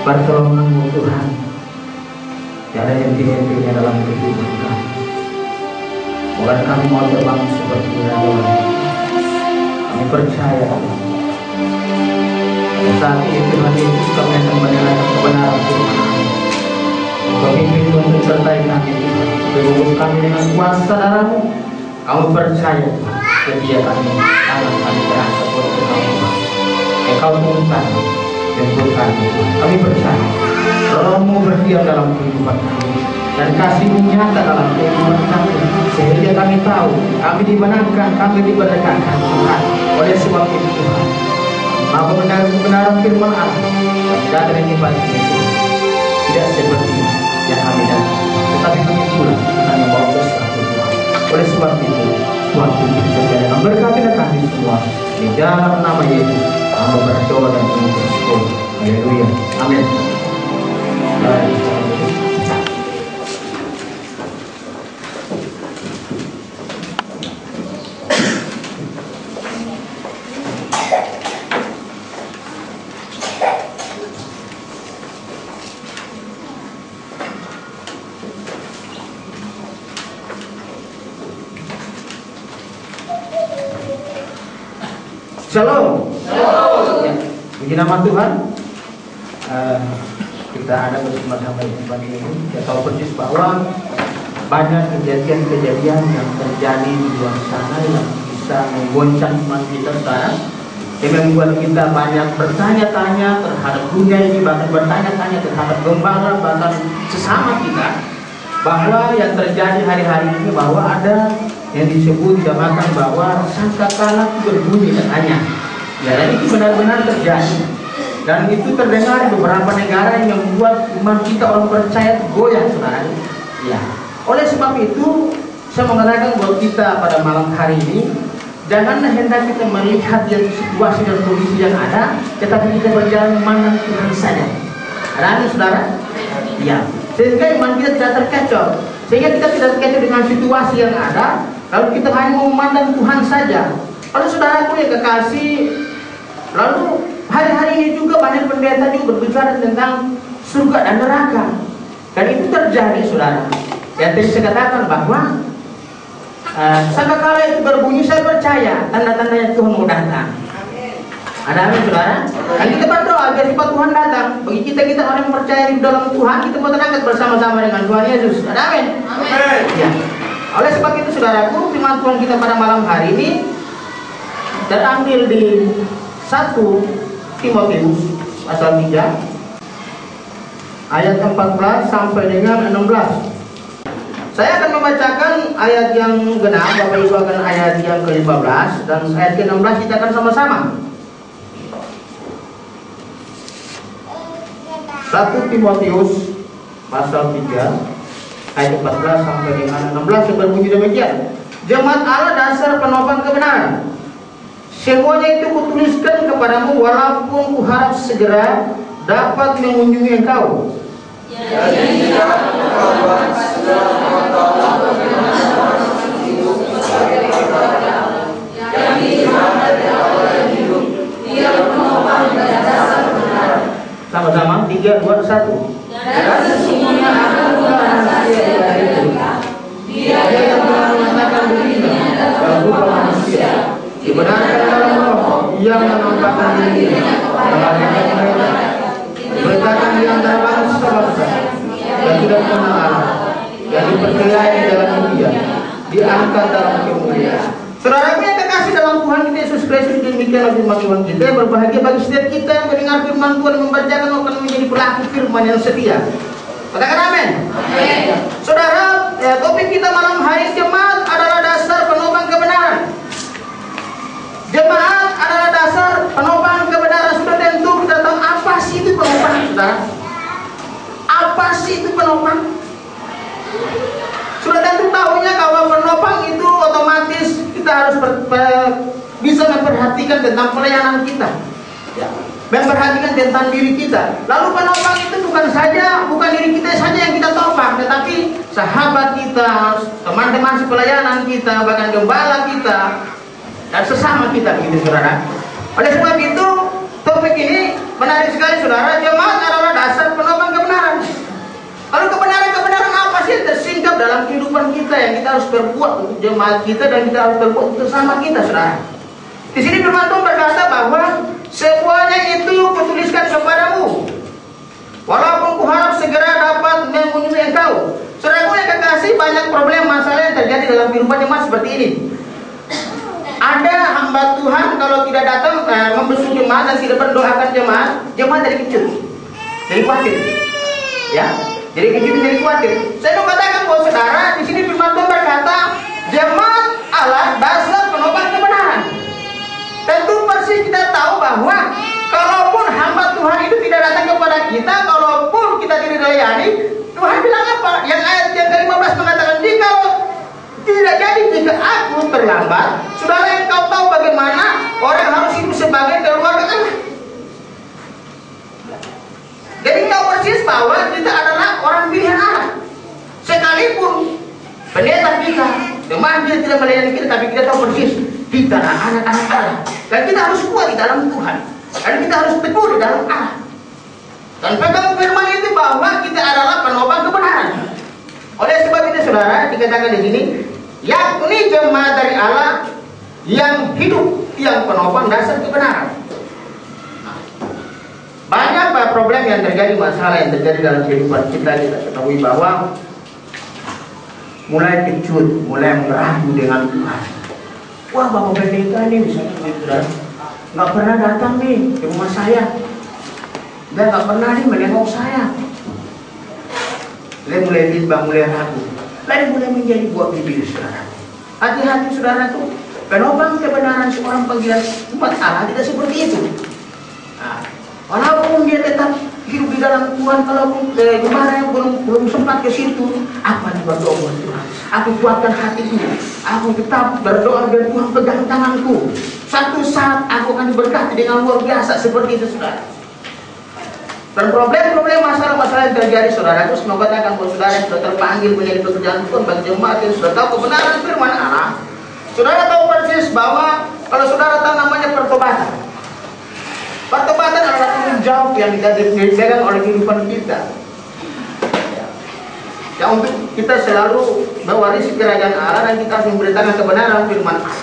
Pertolongan-Mu Tuhan, tiada yang henti-hentinya dalam kehidupan kami. Bukan kami mau terbang seperti raja. Kami percaya saat ini Tuhan Yesus kami akan mendengarkan kebenaran Tuhan. Pemimpin untuk sertai kami Tuhan, bebas kami dengan kuasa darah-Mu. Kami percaya setia kami akan kami terasa untuk kami. Engkau Tuhan untuk kami percaya Roh-Mu berdiam dalam kehidupan kami dan kasih-Mu nyata dalam kehidupan kami, sehingga kami tahu kami dimenangkan, kami diberkati Tuhan. Oleh sebab itu Tuhan, maka kebenaran firman Allah tidak terlibat ini tidak seperti yang kami dapat, tetapi begitulah Tuhan membawa sesuatu Tuhan. Oleh sebab itu Tuhan tunjuk saja memberkati kami semua di dalam nama Yesus. Kami berdoa dan mengucapkan haleluya, amin. Shalom. Ya, puji nama Tuhan. Kita ada bersama-sama di tempat ini. Kita tahu persis bahwa banyak kejadian-kejadian yang terjadi di luar sana yang bisa menggoncang iman kita sekarang, yang membuat kita banyak bertanya-tanya terhadap dunia ini, bahkan bertanya-tanya terhadap gembala, bahkan sesama kita, bahwa yang terjadi hari-hari ini bahwa ada yang disebut dinamakan bahwa sangkakala berbunyi katanya. Ya, dan itu benar-benar terjadi. Dan itu terdengar di beberapa negara yang membuat iman kita orang percaya goyah, saudara. Ya. Oleh sebab itu, saya mengatakan buat kita pada malam hari ini, janganlah hendak kita melihat yang situasi dan kondisi yang ada, tetapi kita berjalan memandang Tuhan saja. Ada saudara? Ya. Sehingga iman kita tidak terkecoh, sehingga kita tidak terkecoh dengan situasi yang ada. Lalu kita hanya memandang Tuhan saja. Lalu saudaraku yang kekasih, lalu hari-hari ini juga banyak pendeta juga berbicara tentang surga dan neraka. Dan itu terjadi saudara. Yang tadi saya katakan bahwa sangkakala itu berbunyi, saya percaya tanda-tandanya Tuhan mau datang. Ada amin saudara? Dan kita berdoa agar sifat Tuhan datang. Bagi kita orang yang percaya di dalam Tuhan, kita mau terangkat bersama-sama dengan Tuhan Yesus. Ada amin? Amin. Ya. Oleh sebab itu saudaraku, firman Tuhan kita pada malam hari ini terambil di 1 Timotius pasal 3 ayat 14 sampai dengan 16. Saya akan membacakan ayat yang genap, Bapak Ibu akan ayat yang ke-15 dan ayat ke-16 kita akan sama-sama. 1 Timotius pasal 3 ayat 14 sampai dengan 16 yang berbunyi demikian. Jemaat Allah dasar penopang kebenaran, semuanya itu kutuliskan kepadamu walaupun kuharap segera dapat mengunjungi engkau. Jadi sama-sama 3, 2, 1. Dan sesungguhnya akan rahasia dari mereka. Dia yang mengatakan dirinya dalam rupa manusia, dibenarkan dalam roh, yang menampakkan dirinya sudah kenal Allah, yang dipercayai di dalam dunia, diangkat dalam kemuliaan. Saudara yang terkasih dalam Tuhan kita Yesus Kristus, demikianlah firman Tuhan kita. Berbahagia bagi setiap kita yang mendengar firman Tuhan, membacakan akan menjadi pelaku firman yang setia. Katakan amin. Saudara, topik kita malam hari, jemaat adalah dasar penopang kebenaran. Jemaat adalah dasar penopang kebenaran. Sudah tentu kita tahu apa sih itu penopang, saudara? Apa sih itu penopang? Sudah tentu tahunya kalau penopang itu otomatis kita harus bisa memperhatikan tentang pelayanan kita, ya, memperhatikan tentang diri kita. Lalu penopang itu bukan diri kita saja yang kita topang, tetapi sahabat kita, teman-teman sepelayanan kita, bahkan gembala kita, dan sesama kita, begitu saudara. Oleh sebab itu, topik ini menarik sekali saudara. Jemaat adalah dasar penopang kebenaran. Lalu kebenaran apa sih yang tersingkap dalam kehidupan kita yang kita harus berbuat untuk jemaat kita dan kita harus berbuat untuk sesama kita, saudara? Di sini firman Tuhan berkata bahwa semuanya itu kutuliskan kepadamu, walaupun kuharap segera dapat mengunjungi engkau. Saudaraku yang kekasih, banyak problem masalah yang terjadi dalam kehidupan jemaat seperti ini. Ada hamba Tuhan kalau tidak datang membesuk jemaat dan tidak mendoakan jemaat jadi kecut, jadi khawatir, ya. Jadi kecil menjadi khawatir. Saya mau katakan bahwa saudara, di sini firman Tuhan berkata, jemaat Allah dasar penopang kebenaran. Tentu persis kita tahu bahwa kalaupun hamba Tuhan itu tidak datang kepada kita, kalaupun kita tidak dilayani, Tuhan bilang apa? Yang ayat yang ke-15 mengatakan, jika jika aku terlambat, saudara yang kau tahu bagaimana orang harus hidup sebagai keluarga Allah. Jadi tahu persis bahwa kita adalah orang pilihan Allah. Sekalipun pendeta kita, jemaat kita tidak melayani kita, tapi kita tahu persis kita adalah anak-anak Allah. Dan kita harus kuat di dalam Tuhan. Dan kita harus teguh di dalam Allah. Dan pegang firman itu bahwa kita adalah penopang kebenaran. Oleh sebab itu saudara, dikatakan di sini, yakni jemaat dari Allah yang hidup, yang penopang dasar kebenaran. Banyak problem yang terjadi, masalah yang terjadi dalam kehidupan kita ketahui bahwa mulai kecut, mulai meragu dengan Tuhan. Wah, Bapak Pendeta nih misalnya, saudara, nggak pernah datang nih ke rumah saya, dia nggak pernah nih menengok saya. Lalu mulai bimbang, mulai ragu, lalu mulai menjadi buah bibir, saudara. Hati-hati saudara tuh, penopang kebenaran seorang panggilan umat Allah tidak seperti itu. Nah, walaupun dia tetap hidup di dalam Tuhan, kalaupun kemarin belum sempat ke situ, apa nih berdoa buat Tuhan? Aku kuatkan hatiku, aku tetap berdoa dan Tuhan pegang tanganku. Satu saat aku akan diberkati dengan luar biasa seperti itu, saudara. Dan problem-problem masalah-masalah yang terjadi, saudara, itu semoga akan buat saudara yang sudah terpanggil menjadi pekerjaan Tuhan bagi jemaat yang sudah tahu kebenaran firman Allah. Saudara tahu persis bahwa kalau saudara tahu namanya pertobatan. Pertobatan adalah tanggung jawab yang dipegang oleh kehidupan kita. Ya, untuk kita selalu mewarisi kerajaan Allah dan kita harus memberitakan kebenaran firman Allah.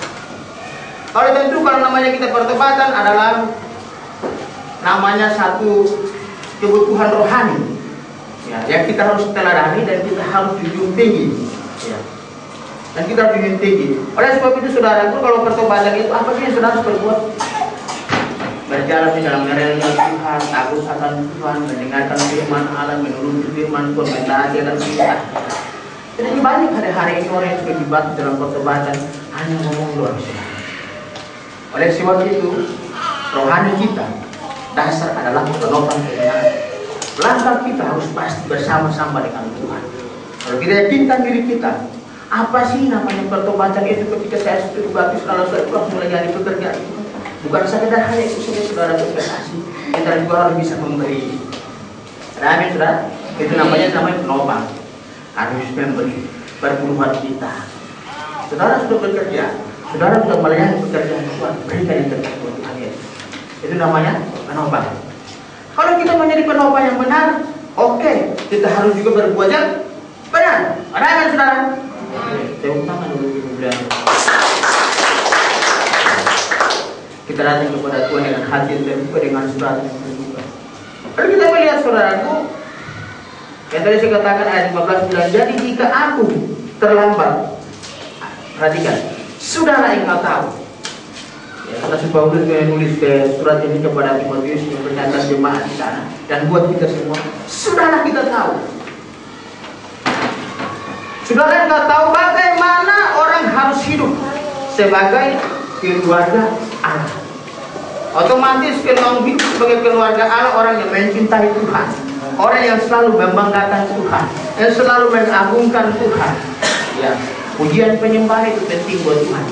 Oleh tentu kalau namanya kita pertobatan adalah namanya satu kebutuhan rohani, ya, yang kita harus teladani dan kita harus junjung tinggi, ya. Dan kita harus junjung tinggi. Oleh sebab itu saudaraku, kalau pertobatan itu apa sih yang saudara harus berbuat? Berjalan di dalam realitas Tuhan, takut akan Tuhan, mendengarkan firman Allah, menuruti firman Tuhan, mentaati akan perintah. Jadi banyak hari-hari ini orang yang sudah dibantu dalam pertobatan hanya ngomong doang. Oleh sebab itu, rohani kita dasar adalah penopang kebenaran. Langkah kita harus pasti bersama-sama dengan Tuhan. Kalau kita yakinkan diri kita, apa sih namanya pertobatan itu ketika saya sudah dibaptis lalu saya pulang melayani pekerjaan itu? Bukan sekedar hanya itu saja saudara berkasih, kita juga harus bisa memberi. Amin saudara, itu namanya penopang. Harus memberi perpuluhan kita. Saudara sudah bekerja, saudara sudah melayani pekerjaan Tuhan, berikan yang terbaik buat Tuhan Yesus. Itu namanya penopang. Kalau kita menjadi penopang yang benar, oke, kita harus juga berbuat yang benar. Amin saudara. Saya utamakan dulu kemudian. Kita datang kepada Tuhan dengan hati yang terbuka, dengan surat yang terbuka. Kalau kita melihat saudaraku, Yang tadi saya katakan ayat 15 bilang, jadi jika aku terlambat, perhatikan, sudahlah engkau tahu. Ya, kata si Paulus menulis ke surat ini kepada Timotius yang berkata jemaat di sana dan buat kita semua, sudahlah kita tahu. Sudahlah kita tahu bagaimana orang harus hidup sebagai keluarga Allah. Otomatis kalau hidup sebagai keluarga Allah, orang yang mencintai Tuhan, orang yang selalu membanggakan Tuhan, yang selalu mengagungkan Tuhan. Ya, pujian penyembahan itu penting buat Tuhan.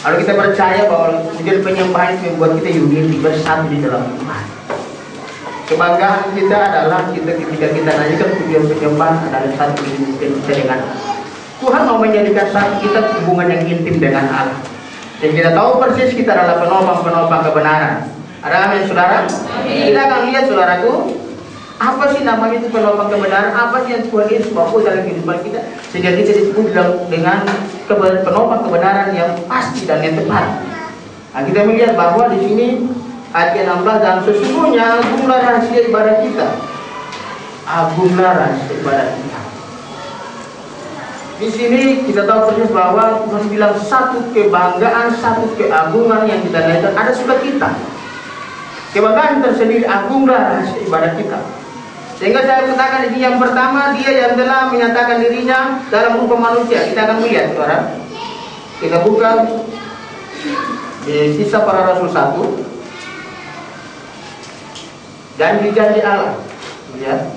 Kalau kita percaya bahwa pujian penyembahan itu membuat kita unity, bersatu di dalam Tuhan. Kebanggaan kita adalah ketika kita nanyakan pujian penyembahan adalah satu kita dengan Tuhan mau menjadikan satu kita hubungan yang intim dengan Allah. Dan kita tahu persis kita adalah penopang-penopang kebenaran. Ada amin saudara? Kita akan lihat saudaraku, apa sih namanya itu penopang kebenaran? Apa sih yang Tuhan Yesus bawa dalam kehidupan kita sehingga kita disebut dengan penopang kebenaran yang pasti dan yang tepat. Nah, kita melihat bahwa di sini ayat 16, dan sesungguhnya agunglah rahasia ibadah kita. Agunglah rahasia ibadah kita. Di sini kita tahu persis bahwa Tuhan bilang satu kebanggaan, satu keagungan yang kita naikkan ada suka kita. Kebanggaan tersendiri, agunglah rahasia ibadah kita. Sehingga saya katakan di sini yang pertama, dia yang telah menyatakan dirinya dalam rupa manusia. Kita akan melihat, saudara. Kita buka di Kisah Para Rasul 1. Janji-janji Allah. Lihat.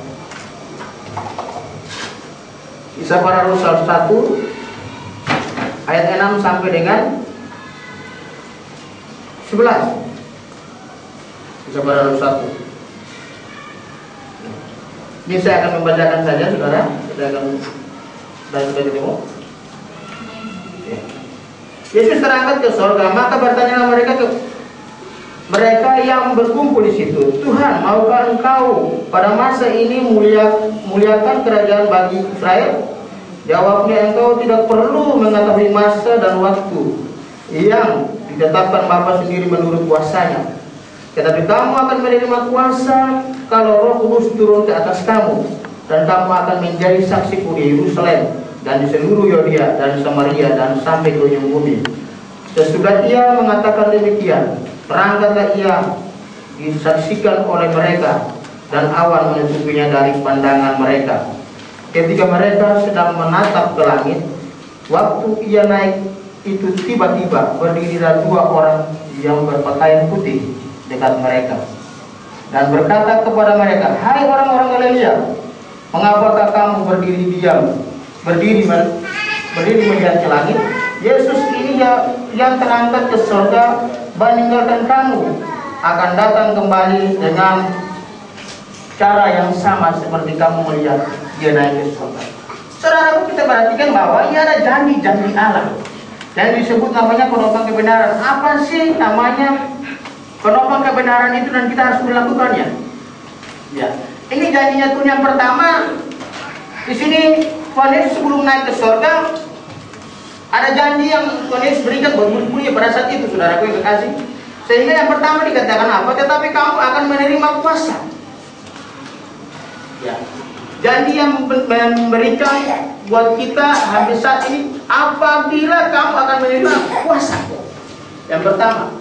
Kisah Para Rasul 1 ayat 6 sampai dengan 11. Kisah Para Rasul 1. Ini saya akan membacakan saja, saudara. Kita akan sudah ketemu. Yesus terangkat ke surga, maka bertanyalah mereka yang berkumpul di situ, Tuhan, maukah Engkau pada masa ini muliakan kerajaan bagi Israel? Jawabnya, Engkau tidak perlu mengetahui masa dan waktu yang ditetapkan Bapa sendiri menurut kuasanya. Tetapi kamu akan menerima kuasa kalau Roh Kudus turun ke atas kamu, dan kamu akan menjadi saksiku di Yerusalem dan di seluruh Yudea dan Samaria dan sampai ke ujung bumi. Sesudah ia mengatakan demikian, berangkatlah ia disaksikan oleh mereka, dan awan menutupinya dari pandangan mereka. Ketika mereka sedang menatap ke langit, waktu ia naik itu tiba-tiba berdirilah dua orang yang berpakaian putih dekat mereka dan berkata kepada mereka, hai orang-orang Galilea, mengapakah kamu berdiri diam, berdiri melihat ke langit? Yesus ini yang terangkat ke surga meninggalkan kamu akan datang kembali dengan cara yang sama seperti kamu melihat dia naik ke surga. Saudara, kita perhatikan bahwa ini ada janji-janji Allah yang disebut namanya penopang kebenaran. Apa sih namanya penopang kebenaran itu dan kita harus melakukannya? Ya, ini janjinya Tuhan yang pertama. Di sini Tuhan Yesus sebelum naik ke surga ada janji yang Tuhan Yesus berikan buat murid-muridnya pada saat itu, saudaraku yang kekasih. Sehingga yang pertama dikatakan apa? Tetapi kamu akan menerima kuasa. Ya, janji yang memberikan buat kita hampir saat ini, apabila kamu akan menerima kuasa. Yang pertama.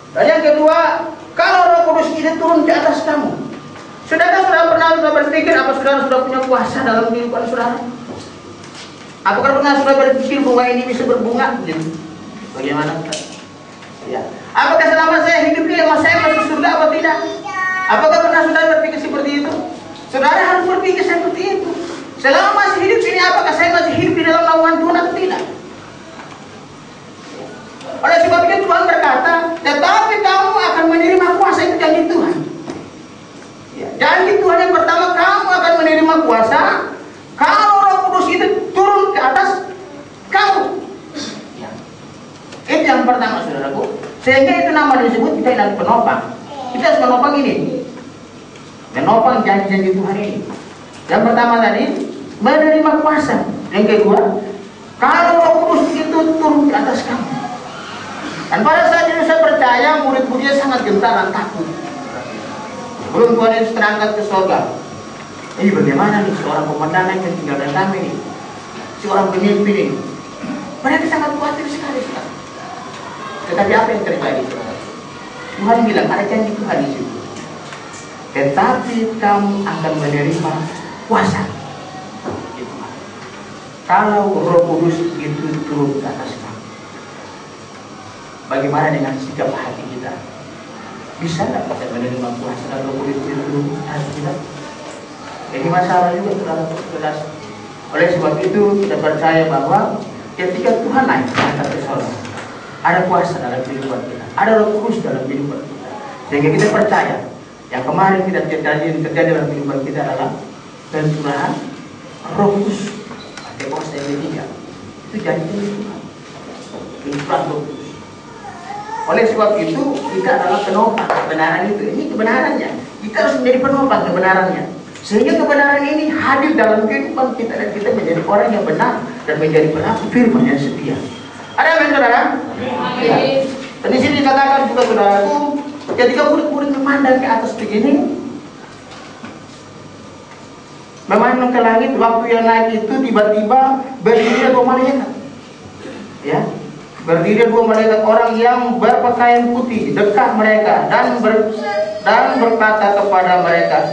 Dan yang kedua, kalau Roh Kudus itu turun ke atas kamu. Sudahkah saudara pernah berpikir apa saudara sudah punya kuasa dalam kehidupan saudara? Apakah pernah saudara berpikir bunga ini bisa berbunga? Bagaimana? Ya. Apakah selama saya hidup ini saya masuk surga atau tidak? Apakah pernah saudara berpikir seperti itu? Saudara harus berpikir seperti itu. Selama masih hidup ini, apakah saya masih hidup di dalam naungan Tuhan atau tidak? Oleh sebab itu Tuhan berkata, tetapi kamu akan menerima kuasa. Itu janji Tuhan. Ya, janji Tuhan yang pertama, kamu akan menerima kuasa kalau Roh Kudus itu turun ke atas kamu. Ya. Itu yang pertama, saudaraku. Sehingga itu nama disebut kita yang penopang. Kita harus menopang ini, menopang janji-janji Tuhan ini. Yang pertama tadi, menerima kuasa. Yang kedua, kalau Roh Kudus itu turun ke atas kamu. Dan pada saat itu saya percaya murid-muridnya sangat gentar dan takut. Sebelum Tuhan Yesus terangkat ke surga, ini bagaimana nih seorang komandan yang tinggalkan kami nih, seorang pemimpin ini. Mereka sangat khawatir sekali. Tetapi apa yang terjadi? Tuhan bilang ada janji Tuhan di situ. Tetapi kamu akan menerima kuasa. Kalau Roh Kudus itu turun ke atas kamu, bagaimana dengan sikap hati kita? Bisa tidak kita menerima kuasa dan Roh Kudus itu turun ke atas kita? Ini masalah juga saudara. Oleh sebab itu kita percaya bahwa ketika Tuhan naik ke surga, ada kuasa dalam kehidupan kita, ada Roh Kudus dalam kehidupan kita, sehingga kita percaya yang kemarin tidak terjadi dalam kehidupan kita adalah pencurahan Roh Kudus. Pentekoste yang ketiga itu janji Tuhan, pencurahan Roh Kudus. Oleh sebab itu kita adalah penopang kebenaran itu. Ini kebenarannya. Kita harus menjadi penopang kebenarannya, sehingga kebenaran ini hadir dalam kehidupan kita dan kita menjadi orang yang benar dan menjadi pelaku firman yang setia. Ada amin saudara? Ya. Dan di sini dikatakan juga saudaraku, ketika murid-murid memandang ke atas begini, memandang ke langit, waktu yang naik itu tiba-tiba berdiri dua malaikat. Ya, berdiri dua malaikat, orang yang berpakaian putih dekat mereka dan berkata kepada mereka,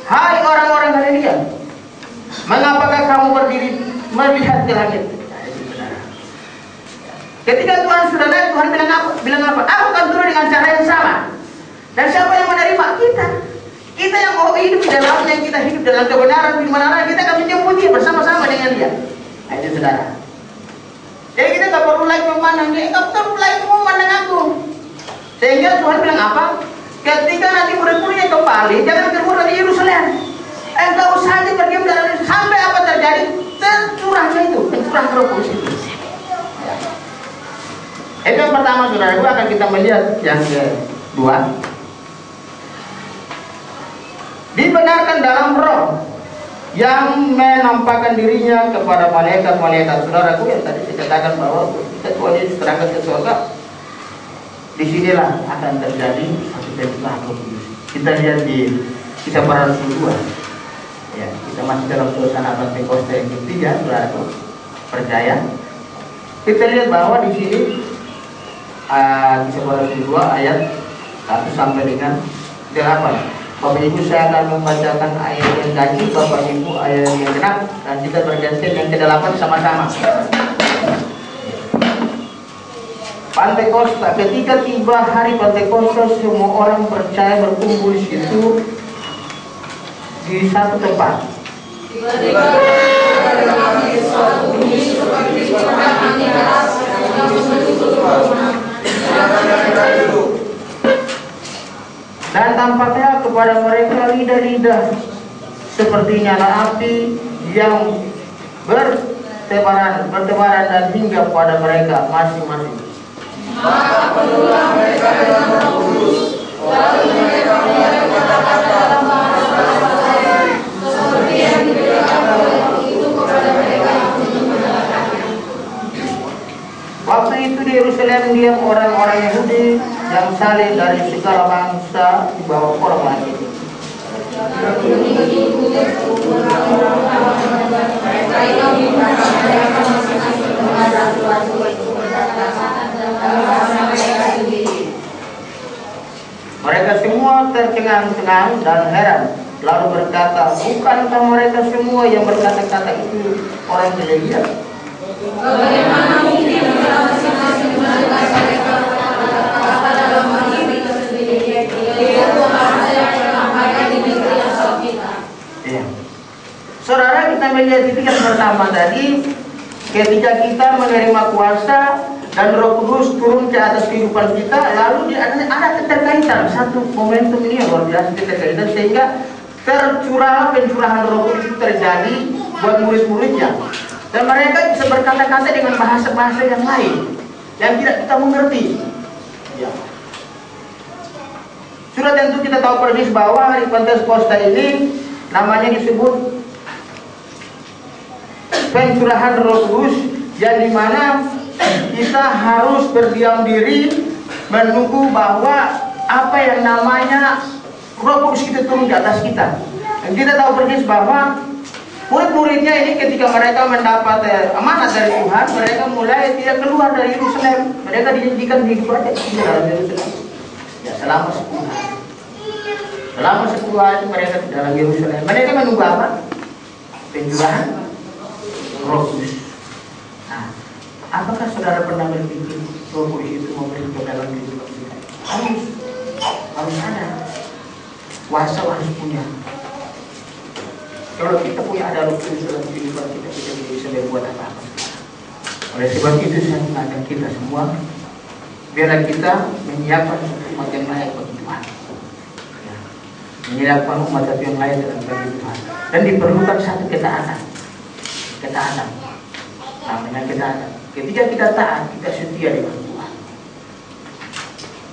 "Hai orang-orang Galilea, mengapakah kamu berdiri melihat ke langit?" Ketika Tuhan sudah naik, Tuhan bilang apa? Aku akan turun dengan cara yang sama. Dan siapa yang menerima? Kita. Kita yang mau hidup di dalamnya, kita hidup dalam kebenaran, firman Allah, kita akan menyambut Dia bersama-sama dengan Dia. Nah, itu saudara. Jadi kita nggak perlu lagi memandang Dia, nggak perlu lagi memandang aku. Sehingga Tuhan bilang apa? Ketika nanti murid-muridnya kembali, jangan keluar dari Yerusalem. Engkau saja berdiam dalam sampai apa terjadi? Tercurahnya itu, tercurah Roh Kudus itu. Itu yang pertama saudara, itu akan kita melihat yang kedua. Dibenarkan dalam Roh yang menampakkan dirinya kepada malaikat-malaikat. Saudaraku yang tadi saya katakan bahwa kita Tuhan Yesus terangkat ke surga, disinilah akan terjadi satu pencurahan Roh Kudus. Kita lihat di Kisah Para Rasul 2. Ya, kita masih dalam suasana Pentekoste yang ketiga, saudaraku. Percaya. Kita lihat bahwa di sini Kisah Para Rasul 2 ayat 1 sampai dengan 8. Bapak Ibu, saya akan membacakan ayat yang ganjil, Bapak Ibu ayat yang genap, dan kita bergantian yang ke-8 sama-sama. Pentekoste, ketika tiba hari Pentekoste, semua orang percaya berkumpul di situ di satu tempat. Dan tampaklah kepada mereka lidah-lidah seperti nyala api yang bertebaran dan hingga pada mereka masing-masing. Maka penuhlah mereka dengan Roh Kudus, lalu mereka mulai berkata-kata dalam bahasa lain, seperti yang diberikan oleh itu kepada mereka yang untuk mendengarkannya. Waktu itu di Yerusalem diam orang-orang Yahudi yang saleh dari segala bangsa di bawah orang lain. Mereka semua tercengang-cengang dan heran, lalu berkata, bukankah mereka semua yang berkata-kata itu orang Galilea? Bagaimana mungkin masing-masing mereka berkata dalam bahasa tersendiri, yaitu bahasa yang disampaikan di negeri asal kita. Saudara, kita melihat titik yang pertama tadi, ketika kita menerima kuasa dan Roh Kudus turun ke atas kehidupan kita, lalu ada keterkaitan, satu momentum ini yang luar biasa keterkaitan, sehingga pencurahan Roh Kudus itu terjadi buat murid-muridnya, dan mereka bisa berkata-kata dengan bahasa-bahasa yang lain yang tidak kita mengerti. Ya. Sudah tentu kita tahu persis bahwa hari Pentekoste ini namanya disebut pencurahan Roh Kudus, yang dimana kita harus berdiam diri menunggu bahwa apa yang namanya Roh Kudus itu turun di atas kita. Dan kita tahu persis bahwa murid-muridnya ini ketika mereka mendapat amanat dari Tuhan, mereka mulai tidak keluar dari Yerusalem. Mereka dijanjikan hidup aja di dalam Yerusalem. Ya, selama 10 hari. Selama 10 hari mereka di dalam Yerusalem. Mereka menunggu apa? Pencurahan Roh Kudus. Nah, apakah saudara pernah berpikir Roh Kudus itu memberi dalam kehidupan kita? Harus ada. Kuasa harus punya. Kalau kita punya ada Roh Kudus dalam kehidupan kita, kita tidak bisa berbuat apa-apa. Oleh sebab itu saya mengajak kita semua, biarlah kita menyiapkan umat yang layak bagi Tuhan. Ya. Menyiapkan umat yang layak dalam bagi Tuhan. Dan diperlukan satu ketaatan. Ketaatan. Namanya ketaatan. Ketika kita taat, kita setia dengan Tuhan.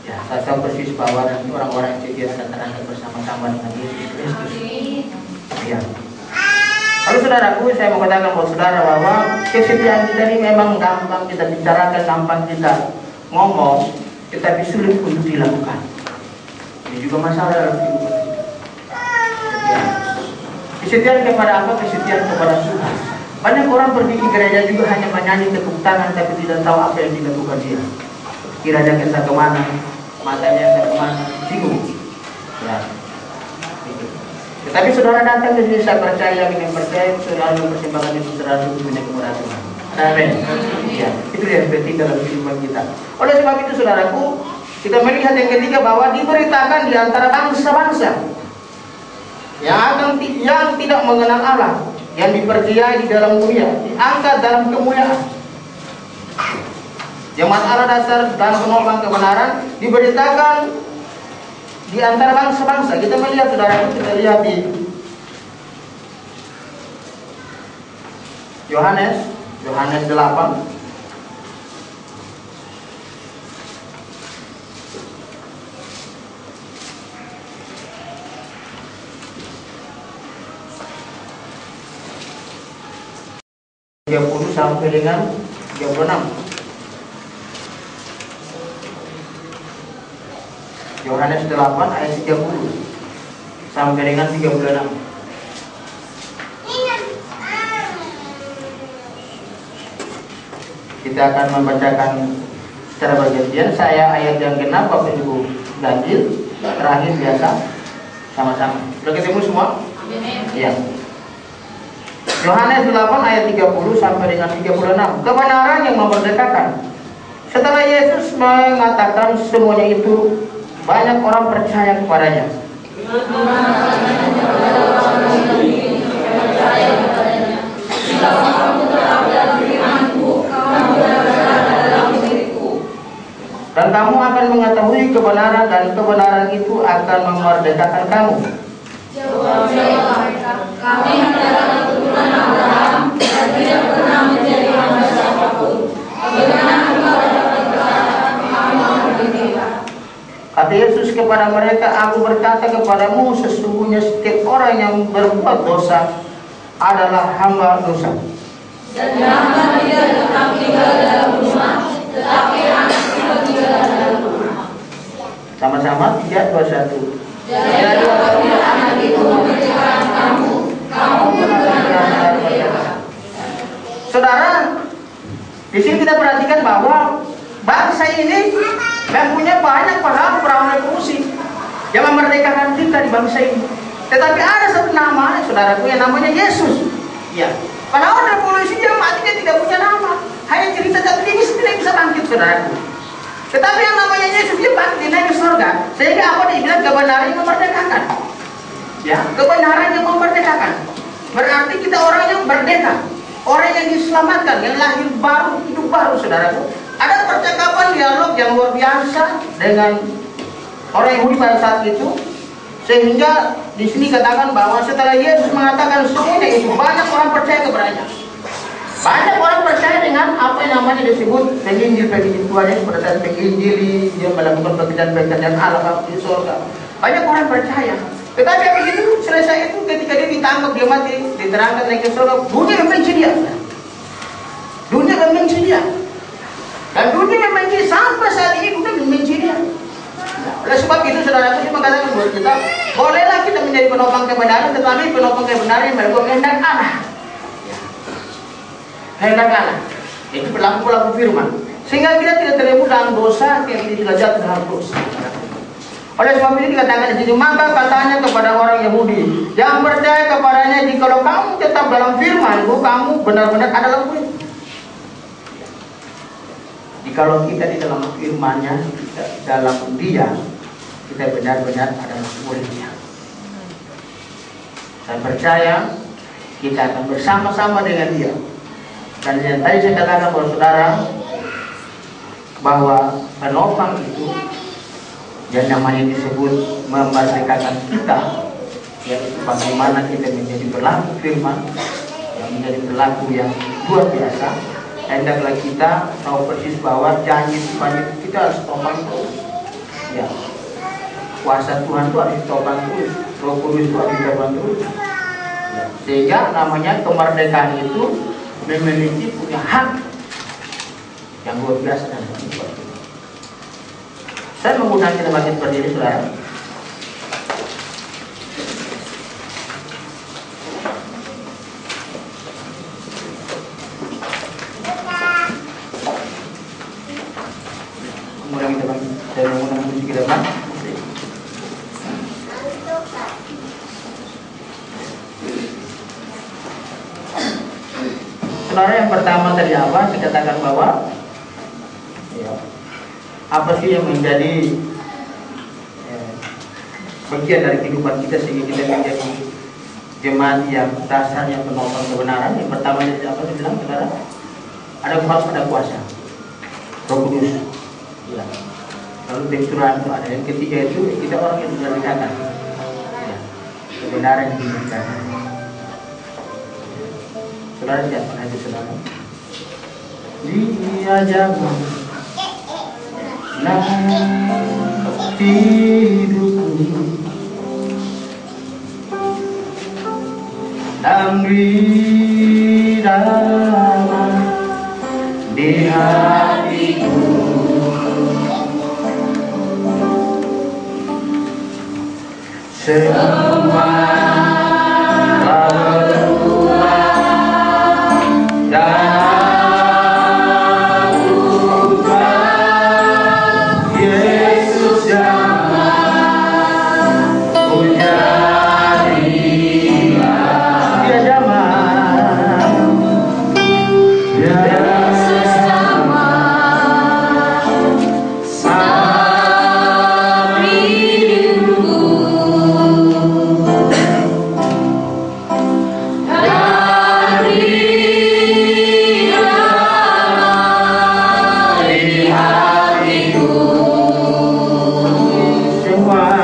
Ya, saya tahu persis bahwa nanti orang-orang yang setia akan terangkat bersama-sama dengan Yesus Kristus. Ya. Lalu saudaraku, saya mau katakan buat saudara bahwa kesetiaan kita ini memang gampang kita bicarakan, gampang kita ngomong, tetapi sulit untuk dilakukan. Ini juga masalah dalam kehidupan kita. Kesetiaan kepada apa? Kesetiaan kepada Tuhan. Banyak orang pergi ke gereja juga hanya menyanyi tepuk tangan, tapi tidak tahu apa yang dilakukan dia. Kiranya kita kemana, matanya kita kemana, bingung. Ya. Tetapi saudara datang ke sini, saya percaya, yang percaya, saudara mempersembahkan itu 100% kepada Tuhan. Amin. Ya, itu yang penting dalam kehidupan kita. Oleh sebab itu, saudaraku, kita melihat yang ketiga bahwa diberitakan di antara bangsa-bangsa yang tidak mengenal Allah, yang dipercayai di dalam dunia, diangkat dalam kemuliaan. Jemaat Allah dasar dan penopang kebenaran diberitakan di antara bangsa-bangsa. Kita melihat saudara, kita lihat di Yohanes 8. Sampai dengan 36. Yohanes 8 ayat 30 sampai dengan 36. Kita akan membacakan secara bergantian. Saya ayat yang genap, Bapak Ibu ganjil, terakhir biasa sama-sama. Sudah ketemu semua? Iya. Yohanes 8 ayat 30 sampai dengan 36. Kebenaran yang memerdekakan. Setelah Yesus mengatakan semuanya itu, banyak orang percaya kepadanya. Dan kamu akan mengetahui kebenaran, dan kebenaran itu akan memerdekakan kamu. Kami adalah keturunan Abraham dan tidak pernah menjadi hamba siapapun. Kata Yesus kepada mereka, aku berkata kepadamu, sesungguhnya setiap orang yang berbuat dosa adalah hamba dosa. Dan hamba tidak tetap tinggal dalam rumah, tetapi anak tidak tinggal dalam rumah. Sama-sama, 3, 2, 1. Jadi apabila anak itu memerdekakan kamu, kamu benar-benar merdeka. Saudara, di sini kita perhatikan bahwa bangsa ini mempunyai banyak perahu revolusi yang memerdekakan kita di bangsa ini. Tetapi ada satu nama, saudaraku, yang namanya Yesus. Ya, perahu revolusi dia mati, dia tidak punya nama. Hanya cerita satu, dia tidak bisa bangkit, saudaraku. Tetapi yang namanya Yesus, dia bangkit, naik ke surga. Sehingga apa dibilang kebenaran yang memerdekakan. Ya, kebenaran yang memerdekakan. Berarti kita orang yang merdeka, orang yang diselamatkan, yang lahir baru, hidup baru, saudaraku. Ada percakapan dialog yang luar biasa dengan orang Yahudi pada saat itu, sehingga di sini katakan bahwa setelah Yesus mengatakan semuanya itu, banyak orang percaya kepadanya. Banyak orang percaya dengan apa yang namanya disebut penginjil Tuhan Yesus pada saat penginjili, dia melakukan pekerjaan Allah di surga. Banyak orang percaya. Tetapi begitu selesai itu, ketika dia ditangkap, dia mati, diterangkan naik ke surga, dunia membenci dia. Dunia membenci dia. Dan dunia membenci, sampai saat ini dunia membenci dia. Oleh sebab itu saudaraku sih mengatakan buat kita, bolehlah kita menjadi penopang kebenaran, tetapi penopang kebenaran yang berlaku kehendak Allah. Kehendak Allah. Itu berlaku firman. Sehingga kita tidak terlibat dalam dosa, kita tidak jatuh dalam dosa. Oleh sebab itu dikatakan di sini, maka katanya kepada orang Yahudi yang percaya kepadanya, jikalau kamu tetap dalam firman-Ku, kamu benar-benar adalah murid. Jikalau kita di dalam firman-Nya, dalam Dia, kita benar-benar adalah murid-Nya. Saya percaya kita akan bersama-sama dengan Dia. Dan yang tadi saya katakan kepada saudara, bahwa penopang itu yang namanya disebut memerdekakan kita, yaitu bagaimana kita menjadi berlaku firman, yang menjadi berlaku yang luar biasa. Hendaklah kita tahu persis bahwa janji Tuhan itu kita harus topang terus. Ya, kuasa Tuhan itu harus topang terus, Roh Kudus itu harus topang terus. Ya. Sehingga namanya kemerdekaan itu memiliki punya hak yang luar biasa dan hebat. Saya menggunakan kita bagi seperti ini, saudara. Kemudian kita bagi, saya menggunakan musik kita bagi. Saudara, yang pertama tadi apa? Saya katakan bahwa apa sih yang menjadi bagian dari kehidupan kita sehingga kita menjadi jemaat yang dasarnya penopang kebenaran. Yang pertama dari apa dibilang, saudara? Ada kuasa Roh Kudus. Ya. Lalu pengturan itu ada. Yang ketiga itu kita orang yang sudah dikatakan. Ya. Kebenaran yang diberikan. Saudara siapa itu, saudara? Dia jangan hidupku dan ridama di hatiku, semua berubah dan Semua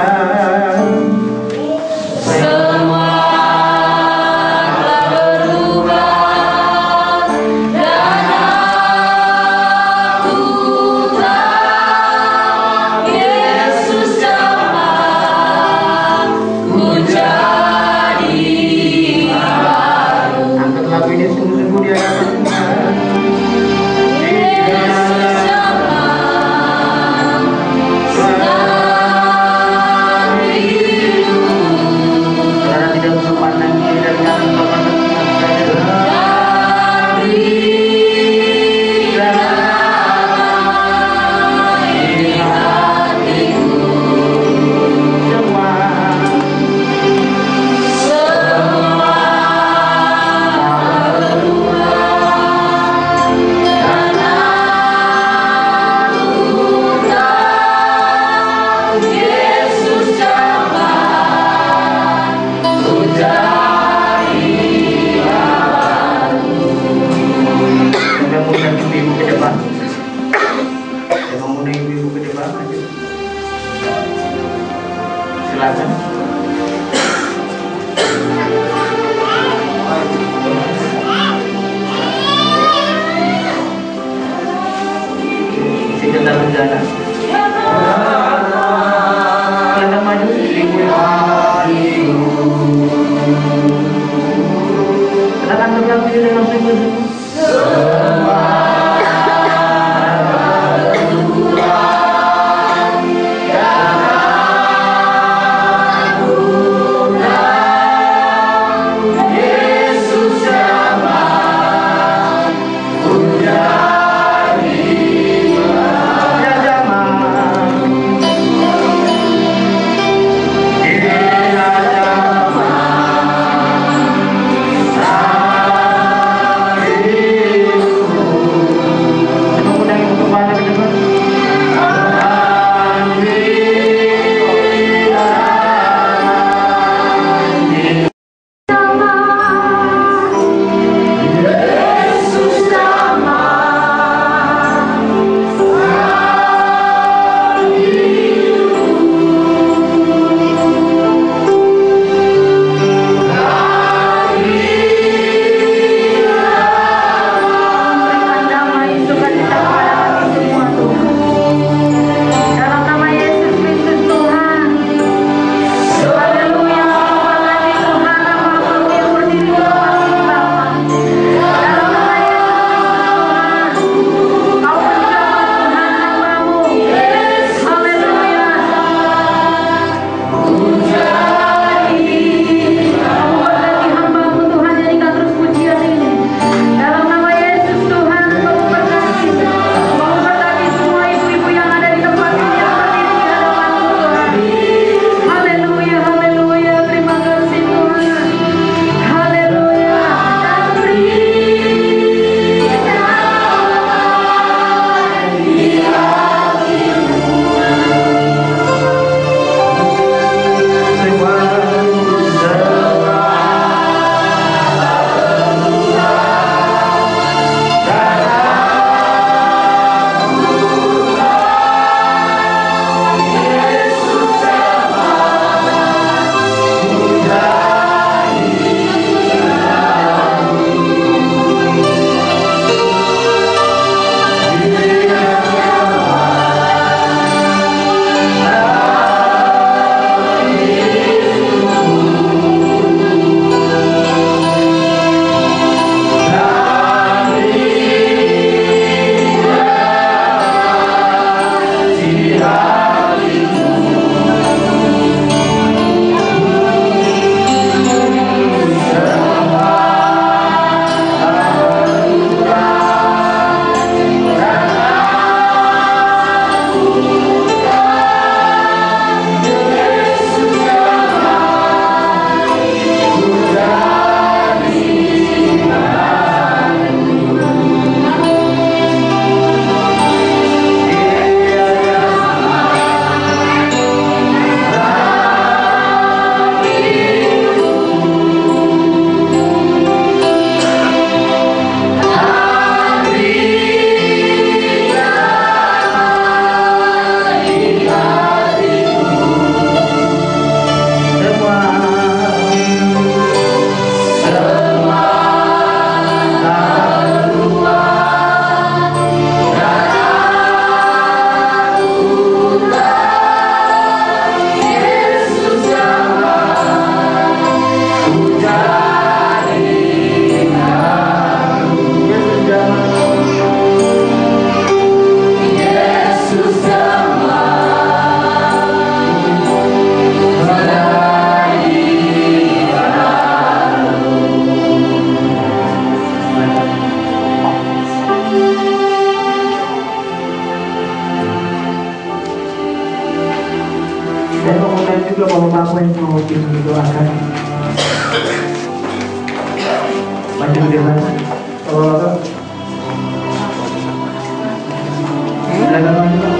Bapak yang mau didoakan? Maju dengan Bapak. Silakan maju.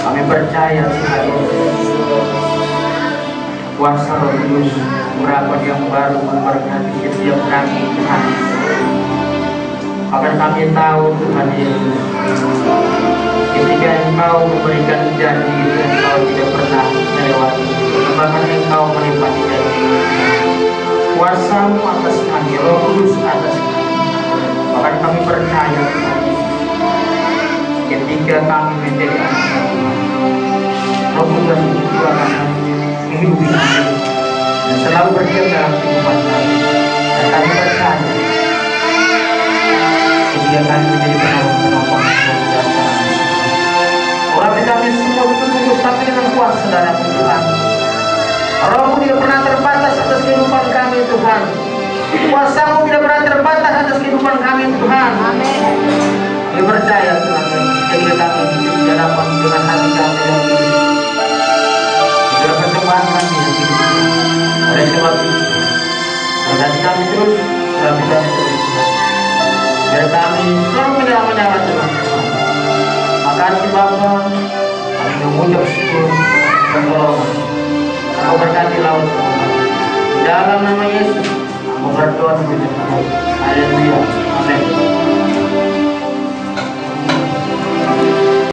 Kami percaya Tuhan, kuasa Roh Kudus urapan yang baru memberkati setiap kami Tuhan. Akan kami tahu Tuhan Yesus, ketika Engkau memberikan janji itu Engkau tidak pernah melewati, bahkan Engkau melipati janji. Kuasa-Mu atas kami, Roh Kudus atas kami. Bahkan kami percaya Tuhan, ketika kami menjadi anak, Roh Kudus itu akan menghidupi kami dan selalu berdiam dalam kehidupan kami. Dan kami percaya ketika kami menjadi penolong-penolong orang kami semua betul-betul tapi dengan kuasa darah Tuhan. Roh-Mu tidak pernah terbatas atas kehidupan kami Tuhan. Kuasa-Mu tidak pernah terbatas atas kehidupan kami Tuhan. Amin. Kami percaya Tuhan, ketika kami hidup di hadapan dengan hati kami yang tidak persembahan kami yang hidup. Oleh sebab itu, berkati kami terus, berkati kami terus Tuhan. Biar kami selalu menyala-menyala Tuhan. Makasih Bapa, kami mengucap syukur dan pertolongan. Kau berkati laut. Dalam nama Yesus, aku berdoa sebentar.